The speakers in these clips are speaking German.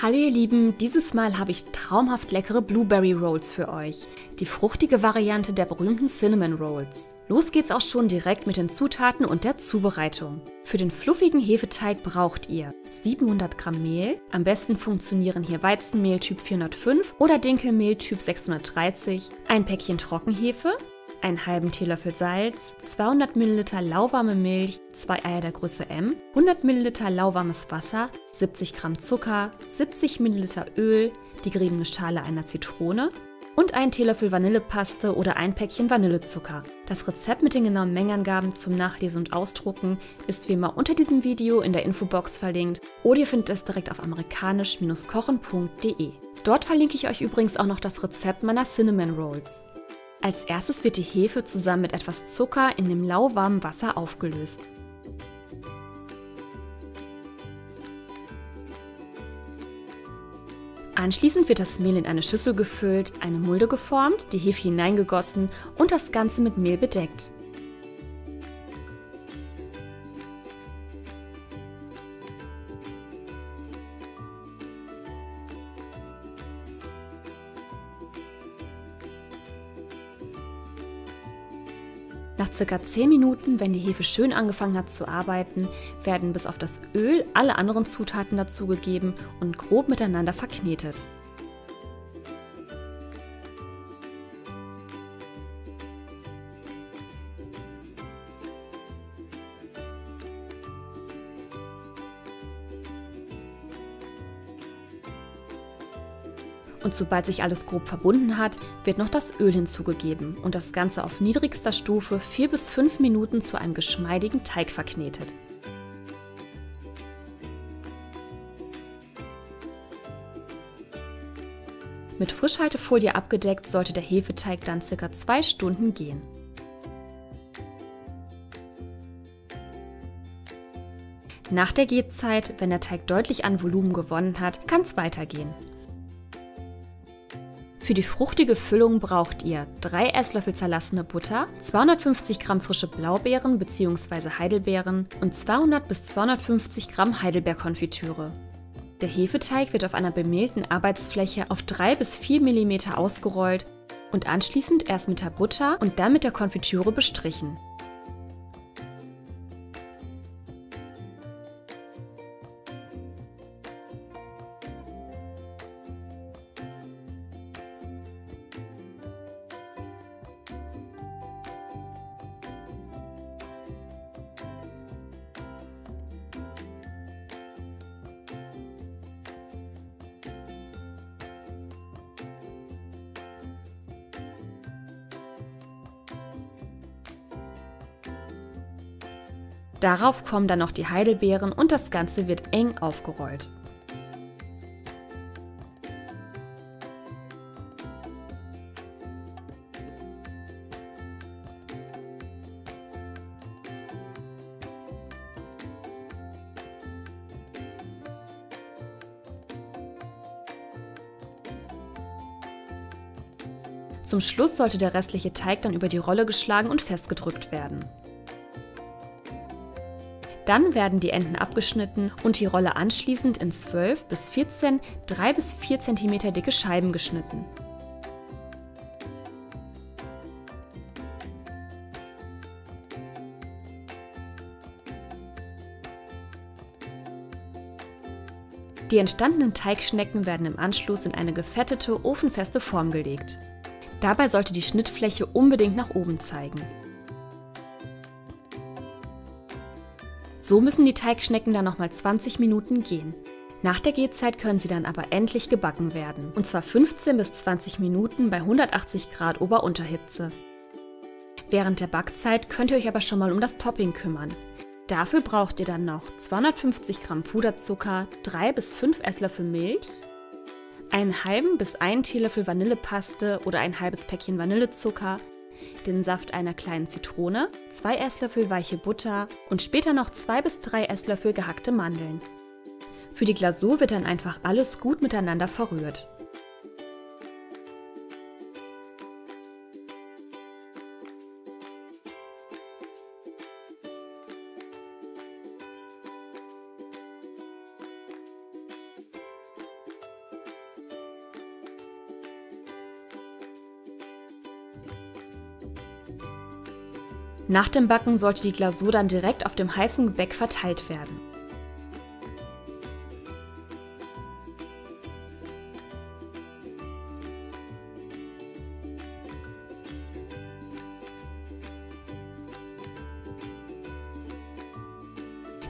Hallo ihr Lieben, dieses Mal habe ich traumhaft leckere Blueberry Rolls für euch. Die fruchtige Variante der berühmten Cinnamon Rolls. Los geht's auch schon direkt mit den Zutaten und der Zubereitung. Für den fluffigen Hefeteig braucht ihr 700 Gramm Mehl, am besten funktionieren hier Weizenmehl Typ 405 oder Dinkelmehl Typ 630, ein Päckchen Trockenhefe, einen halben Teelöffel Salz, 200 ml lauwarme Milch, 2 Eier der Größe M, 100 ml lauwarmes Wasser, 70 Gramm Zucker, 70 ml Öl, die geriebene Schale einer Zitrone und einen Teelöffel Vanillepaste oder ein Päckchen Vanillezucker. Das Rezept mit den genauen Mengenangaben zum Nachlesen und Ausdrucken ist wie immer unter diesem Video in der Infobox verlinkt oder ihr findet es direkt auf amerikanisch-kochen.de. Dort verlinke ich euch übrigens auch noch das Rezept meiner Cinnamon Rolls. Als erstes wird die Hefe zusammen mit etwas Zucker in dem lauwarmen Wasser aufgelöst. Anschließend wird das Mehl in eine Schüssel gefüllt, eine Mulde geformt, die Hefe hineingegossen und das Ganze mit Mehl bedeckt. Nach ca. 10 Minuten, wenn die Hefe schön angefangen hat zu arbeiten, werden bis auf das Öl alle anderen Zutaten dazugegeben und grob miteinander verknetet. Und sobald sich alles grob verbunden hat, wird noch das Öl hinzugegeben und das Ganze auf niedrigster Stufe 4 bis 5 Minuten zu einem geschmeidigen Teig verknetet. Mit Frischhaltefolie abgedeckt sollte der Hefeteig dann ca. 2 Stunden gehen. Nach der Gehzeit, wenn der Teig deutlich an Volumen gewonnen hat, kann es weitergehen. Für die fruchtige Füllung braucht ihr 3 Esslöffel zerlassene Butter, 250 Gramm frische Blaubeeren bzw. Heidelbeeren und 200 bis 250 Gramm Heidelbeerkonfitüre. Der Hefeteig wird auf einer bemehlten Arbeitsfläche auf 3 bis 4 mm ausgerollt und anschließend erst mit der Butter und dann mit der Konfitüre bestrichen. Darauf kommen dann noch die Heidelbeeren und das Ganze wird eng aufgerollt. Zum Schluss sollte der restliche Teig dann über die Rolle geschlagen und festgedrückt werden. Dann werden die Enden abgeschnitten und die Rolle anschließend in 12 bis 14 3 bis 4 cm dicke Scheiben geschnitten. Die entstandenen Teigschnecken werden im Anschluss in eine gefettete, ofenfeste Form gelegt. Dabei sollte die Schnittfläche unbedingt nach oben zeigen. So müssen die Teigschnecken dann nochmal 20 Minuten gehen. Nach der Gehzeit können sie dann aber endlich gebacken werden. Und zwar 15 bis 20 Minuten bei 180 Grad Ober-Unterhitze. Während der Backzeit könnt ihr euch aber schon mal um das Topping kümmern. Dafür braucht ihr dann noch 250 Gramm Puderzucker, 3 bis 5 Esslöffel Milch, einen halben bis einen Teelöffel Vanillepaste oder ein halbes Päckchen Vanillezucker, den Saft einer kleinen Zitrone, 2 Esslöffel weiche Butter und später noch 2 bis 3 Esslöffel gehackte Mandeln. Für die Glasur wird dann einfach alles gut miteinander verrührt. Nach dem Backen sollte die Glasur dann direkt auf dem heißen Gebäck verteilt werden.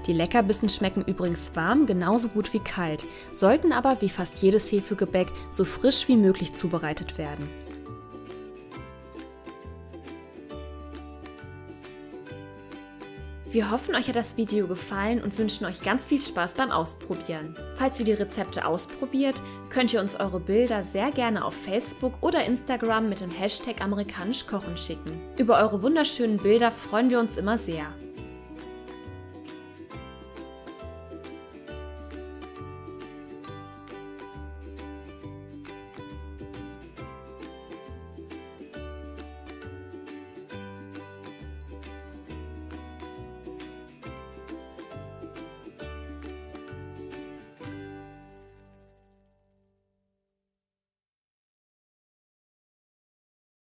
Die Leckerbissen schmecken übrigens warm genauso gut wie kalt, sollten aber wie fast jedes Hefegebäck so frisch wie möglich zubereitet werden. Wir hoffen, euch hat das Video gefallen und wünschen euch ganz viel Spaß beim Ausprobieren. Falls ihr die Rezepte ausprobiert, könnt ihr uns eure Bilder sehr gerne auf Facebook oder Instagram mit dem Hashtag amerikanisch kochen schicken. Über eure wunderschönen Bilder freuen wir uns immer sehr.